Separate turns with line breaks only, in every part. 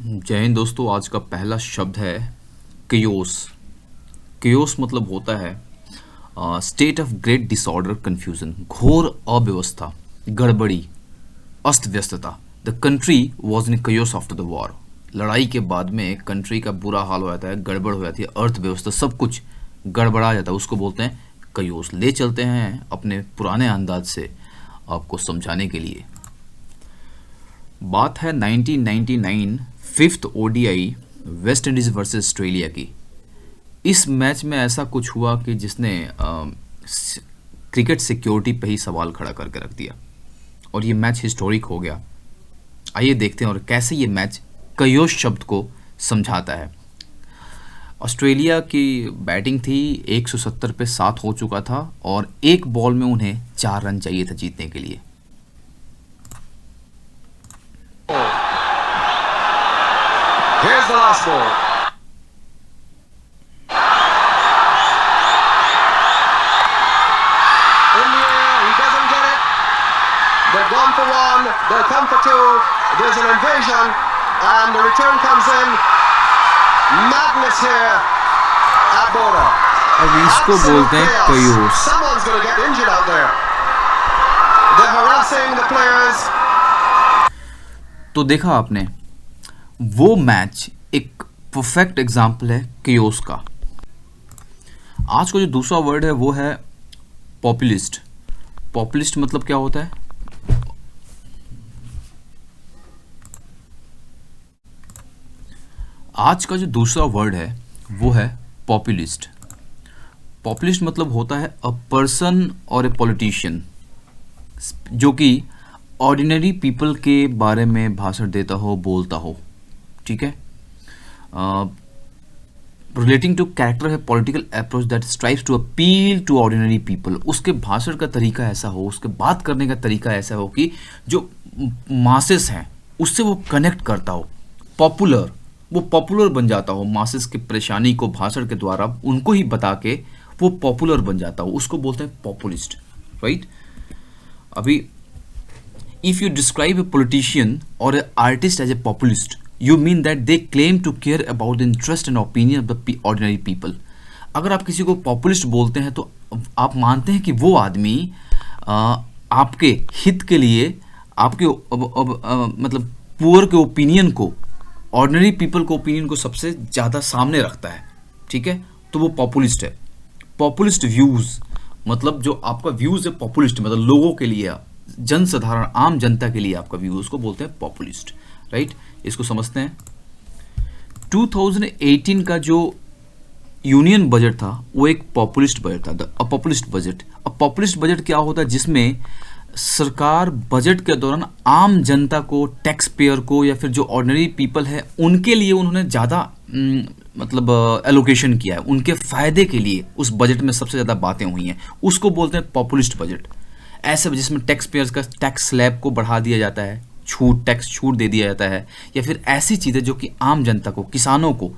जय हिंद दोस्तों। आज का पहला शब्द है कयोस। कयोस मतलब होता है state of great disorder, confusion, घोर अव्यवस्था, गड़बड़ी, अस्त व्यस्तता। The country was in chaos after the war. लड़ाई के बाद में कंट्री का बुरा हाल हो जाता है, गड़बड़ हो जाती है, अर्थव्यवस्था सब कुछ गड़बड़ा जाता है, उसको बोलते हैं कयोस। ले चलते हैं अपने पुराने अंदाज से आपको समझाने के लिए। बात है 1999 fifth ODI West Indies versus Australia की। इस मैच में ऐसा कुछ हुआ कि जिसने क्रिकेट सिक्योरिटी पे ही सवाल खड़ा करके रख दिया और ये मैच हिस्टोरिक हो गया। आइए देखते हैं और कैसे ये मैच कयोस शब्द को समझाता है। ऑस्ट्रेलिया की बैटिंग थी, 170 पे 7 हो चुका था और एक बॉल में उन्हें 4 रन चाहिए था जीतने के लिए।
Here's the last ball. In the air, he doesn't get it. They've gone for one, they'll come for two. There's an invasion, and the return comes in. Madness here at border.
अब इसको बोलते हैं कयोस।
Someone's going to get injured out there. They're harassing the players.
तो देखा आपने, वो match एक perfect example है कयोस का। आज का जो दूसरा वर्ड है वो है पॉपुलिस्ट। पॉपुलिस्ट मतलब क्या होता है? आज का जो दूसरा वर्ड है वो है पॉपुलिस्ट। पॉपुलिस्ट मतलब होता है अ पर्सन और ए पॉलिटिशियन जो कि ऑर्डिनरी पीपल के बारे में भाषण देता हो, बोलता हो। ठीक है। रिलेटिंग टू कैरेक्टर है political approach that strives to appeal to ordinary people. उसके भाषण का तरीका ऐसा हो, उसके बात करने का तरीका ऐसा हो कि जो मासेस हैं उससे वो कनेक्ट करता हो। पॉपुलर, वो पॉपुलर बन जाता हो, मासेस की परेशानी को भाषण के द्वारा उनको ही बता के वो पॉपुलर बन जाता हो, उसको बोलते हैं पॉपुलिस्ट। राइट। अभी if you describe a politician or an artist as a populist, you mean that they claim to care about the interest and opinion of the ordinary people. अगर आप किसी को पॉपुलिस्ट बोलते हैं तो आप मानते हैं कि वो आदमी आपके हित के लिए, आपके मतलब पुअर के ओपिनियन को, ऑर्डिनरी पीपल के ओपिनियन को सबसे ज़्यादा सामने रखता है। ठीक है, तो वो पॉपुलिस्ट है। पॉपुलिस्ट व्यूज़ मतलब जो आपका व्यूज़ है पॉपुलिस्ट मतलब लोगों के लिए, जन साधारण आम जनता के लिए आपका व्यू, उसको बोलते हैं पॉपुलिस्ट। राइट, इसको समझते हैं। 2018 का जो यूनियन बजट था वो एक पॉपुलिस्ट बजट था, अ पॉपुलिस्ट बजट। अ पॉपुलिस्ट बजट क्या होता है? जिसमें सरकार बजट के दौरान आम जनता को, टैक्स पेयर को या फिर जो ऑर्डिनरी पीपल है उनके लिए उन्होंने ज़्यादा मतलब एलोकेशन किया है, उनके फ़ायदे के लिए उस बजट में सबसे ज़्यादा बातें हुई हैं, उसको बोलते हैं पॉपुलिस्ट बजट। ऐसे जिसमें टैक्स पेयर्स का टैक्स स्लैब को बढ़ा दिया जाता है, टैक्स छूट दे दिया जाता है, या फिर ऐसी चीज़ें जो कि आम जनता को, किसानों को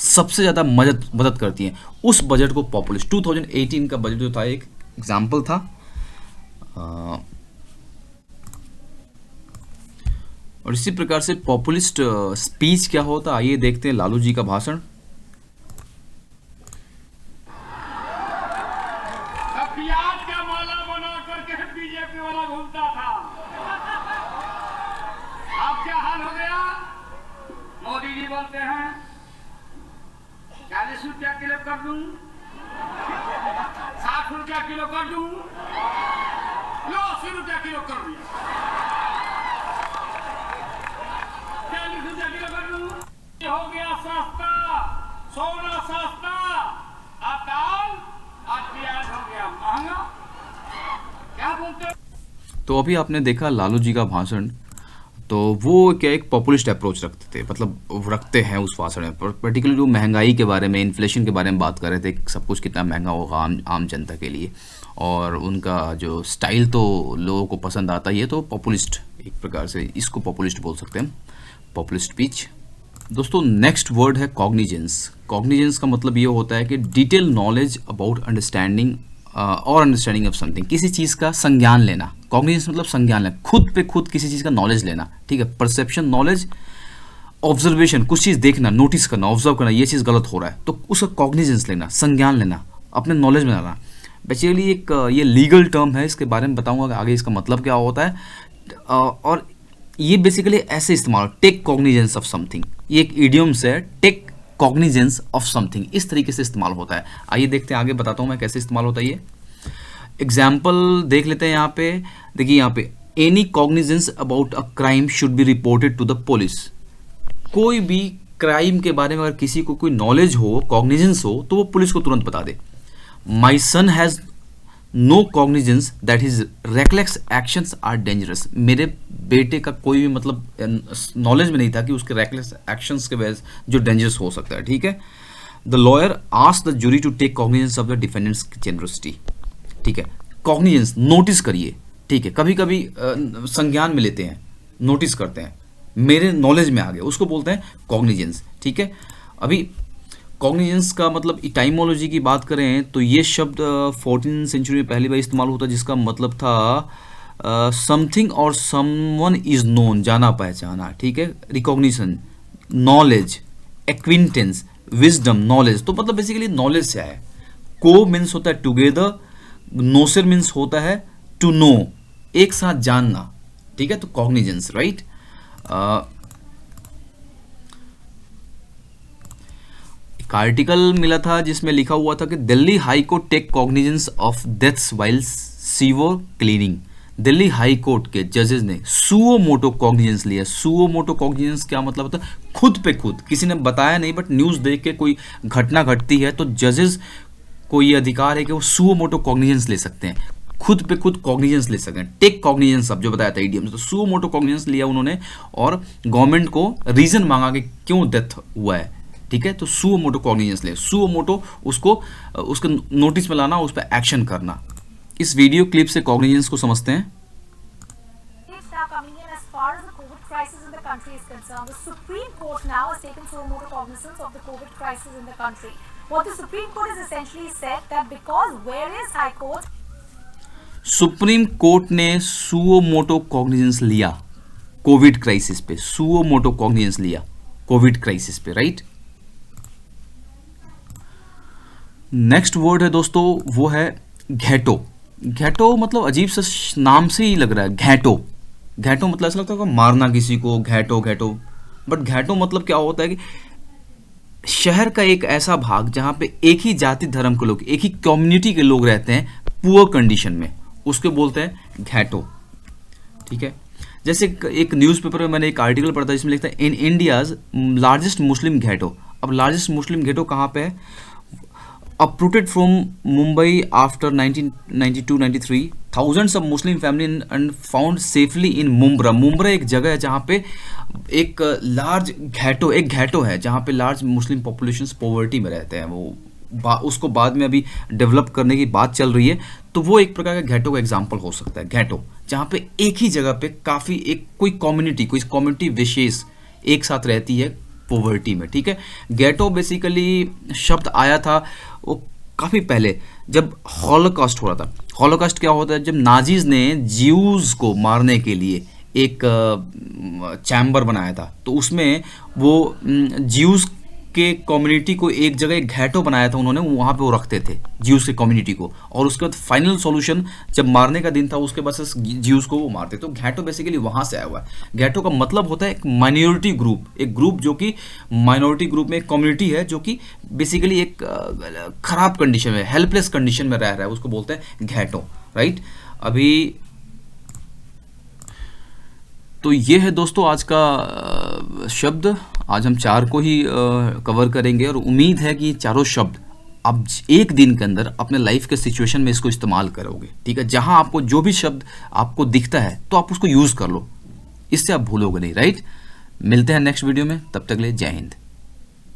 सबसे ज़्यादा मदद करती हैं, उस बजट को पॉपुलिस्ट। 2018 का बजट जो था एक एग्जाम्पल था। और इसी प्रकार से पॉपुलिस्ट स्पीच क्या होता है, आइए देखते हैं लालू जी का भाषण।
बीजेपी वाला घूमता था, अब क्या हाल हो गया? मोदी जी बोलते हैं 40 रुपया किलो कर दूं, 60 रुपया किलो कर दूं, लो 80 रुपया किलो कर दिया, 40 रुपया किलो कर दूं। ये हो गया सस्ता, सोना सस्ता, अब दाल और प्याज हो गया महंगा।
तो अभी आपने देखा लालू जी का भाषण, तो वो क्या एक पॉपुलिस्ट अप्रोच रखते थे, मतलब रखते हैं उस भाषण में। पर्टिकुलरली जो महंगाई के बारे में, इन्फ्लेशन के बारे में बात कर रहे थे, सब कुछ कितना महंगा होगा आम जनता के लिए, और उनका जो स्टाइल तो लोगों को पसंद आता ही है। तो पॉपुलिस्ट एक प्रकार से इसको पॉपुलिस्ट बोल सकते हैं, पॉपुलिस्ट स्पीच। दोस्तों नेक्स्ट वर्ड है कॉग्निजेंस। कॉग्निजेंस का मतलब ये होता है कि डिटेल नॉलेज अबाउट अंडरस्टैंडिंग और अंडरस्टैंडिंग ऑफ समथिंग, किसी चीज़ का संज्ञान लेना। कॉग्निजेंस मतलब संज्ञान लेना, खुद पे खुद किसी चीज़ का नॉलेज लेना। ठीक है, परसेप्शन, नॉलेज ऑब्जर्वेशन, कुछ चीज़ देखना, नोटिस करना, ऑब्जर्व करना, ये चीज़ गलत हो रहा है तो उसका कॉग्निजेंस लेना, संज्ञान लेना, अपने नॉलेज में लाना। बेसिकली एक ये लीगल टर्म है, इसके बारे में बताऊंगा आगे इसका मतलब क्या होता है। और ये बेसिकली ऐसे इस्तेमाल, टेक कॉग्निजेंस ऑफ समथिंग, ये एक इडियम्स है, टेक कॉग्निजेंस ऑफ समथिंग, इस तरीके से इस्तेमाल होता है। आइए देखते हैं, आगे बताता हूँ मैं कैसे इस्तेमाल होता है ये। एग्जाम्पल देख लेते हैं यहाँ पे। देखिए यहाँ पे, any cognizance about a crime should be reported to the police. कोई भी क्राइम के बारे में अगर किसी को कोई नॉलेज हो, कॉग्निजेंस हो, तो वो पुलिस को तुरंत बता दे। My son has no cognizance that his reckless actions are dangerous. मेरे बेटे का कोई भी मतलब नॉलेज में नहीं था कि उसके रेकलेक्स एक्शंस के वजह से जो डेंजरस हो सकता है, ठीक है। The lawyer asked the jury to take cognizance of the defendant's generosity, ठीक है। कॉग्निजेंस, नोटिस करिए, ठीक है। कभी कभी संज्ञान में लेते हैं, नोटिस करते हैं, मेरे नॉलेज में आ गया, उसको बोलते हैं कॉग्निजेंस, ठीक है। अभी कॉग्निजेंस का मतलब इटाइमोलॉजी की बात करें तो ये शब्द 14वीं सेंचुरी में पहली बार इस्तेमाल होता, जिसका मतलब था समथिंग और समवन इज नोन, जाना पहचाना, ठीक है। Recognition, knowledge, acquaintance, wisdom, knowledge, तो मतलब बेसिकली नॉलेज से आया। को मीन्स होता है टुगेदर, नोसर मीन्स होता है टू नो, एक साथ जानना, ठीक है। तो कॉग्निजेंस, राइट। एक आर्टिकल मिला था जिसमें लिखा हुआ था कि Delhi high court take cognizance of deaths while sewer cleaning. Delhi high court के जजेस ने सुओ मोटो कॉग्निजेंस लिया। सुओ मोटो कॉग्निजेंस क्या मतलब होता है? खुद पे खुद, किसी ने बताया नहीं, बट न्यूज़ देख के कोई घटना घटती है तो जजेस को ये अधिकार है कि वो सुओ मोटो कॉग्निजेंस ले सकते हैं, खुद पे खुद कॉग्निजेंस ले सकते हैं। टेक कॉग्निजेंस, अब जो बताया था ईडीएम, तो सुओ मोटो कॉग्निजेंस लिया उन्होंने और गवर्नमेंट को रीजन मांगा कि क्यों डेथ हुआ है, ठीक है। तो सुओ मोटो कॉग्निजेंस ले, सुओ मोटो उसको उसके नोटिस में लाना, उस पर एक्शन करना। इस वीडियो क्लिप से कॉग्निजेंस को समझते हैं।
country is concerned, the Supreme Court now has taken suo motu cognizance of the COVID crisis in the country. What the Supreme Court has essentially said that because whereas High Court,
supreme court ने suo motu cognizance लिया Covid crisis पे, suo motu cognizance लिया Covid crisis पे, right. Next word है दोस्तों, वो है ghetto. Ghetto मतलब अजीब सा नाम से ही लग रहा है, घेटो। घेटो मतलब ऐसा लगता है मारना किसी को, घेटो घेटो। बट घेटो मतलब क्या होता है कि शहर का एक ऐसा भाग जहां पे एक ही जाति धर्म के लोग, एक ही कम्युनिटी के लोग रहते हैं पुअर कंडीशन में, उसके बोलते हैं घेटो, ठीक है। जैसे एक न्यूज़पेपर में मैंने एक आर्टिकल पढ़ा था जिसमें लिखता है in India's largest Muslim ghetto. अब लार्जेस्ट मुस्लिम घेटो कहाँ पे है? uprooted from Mumbai after 1992-93, thousands of Muslim families and found safely in Mumbra. Mumbra एक जगह है जहाँ पे एक लार्ज घेटो, एक घेटो है जहाँ पे लार्ज मुस्लिम पॉपुलेशंस पॉवर्टी में रहते हैं। वो उसको बाद में अभी डेवलप करने की बात चल रही है, तो वो एक प्रकार का घेटो का एग्जाम्पल हो सकता है। घेटो जहाँ पे एक ही जगह पे काफ़ी एक कोई कम्युनिटी विशेष एक साथ रहती है पॉवर्टी में, ठीक है। गेटो बेसिकली शब्द आया था वो काफ़ी पहले जब हॉलोकॉस्ट हो रहा था। हॉलोकॉस्ट क्या होता है? जब नाजीज ने ज्यूज को मारने के लिए एक चैम्बर बनाया था, तो उसमें वो ज्यूज के कम्युनिटी को एक जगह एक घेटो बनाया था उन्होंने, वहाँ पे वो रखते थे ज्यूज के कम्युनिटी को, और उसके बाद फाइनल सॉल्यूशन जब मारने का दिन था उसके बाद से ज्यूज को वो मारते। तो घेटो बेसिकली वहाँ से आया हुआ है। घेटो का मतलब होता है एक माइनॉरिटी ग्रुप, एक ग्रुप जो कि माइनॉरिटी ग्रुप में एक कम्युनिटी है जो कि बेसिकली एक खराब कंडीशन में, हेल्पलेस कंडीशन में रह रहा है, उसको बोलते हैं घेटो, राइट। अभी तो ये है दोस्तों आज का शब्द। आज हम 4 को ही कवर करेंगे और उम्मीद है कि चारों शब्द आप एक दिन के अंदर अपने लाइफ के सिचुएशन में इसको इस्तेमाल करोगे, ठीक है। जहां आपको जो भी शब्द आपको दिखता है तो आप उसको यूज़ कर लो, इससे आप भूलोगे नहीं, राइट। मिलते हैं नेक्स्ट वीडियो में, तब तक के लिए जय हिंद।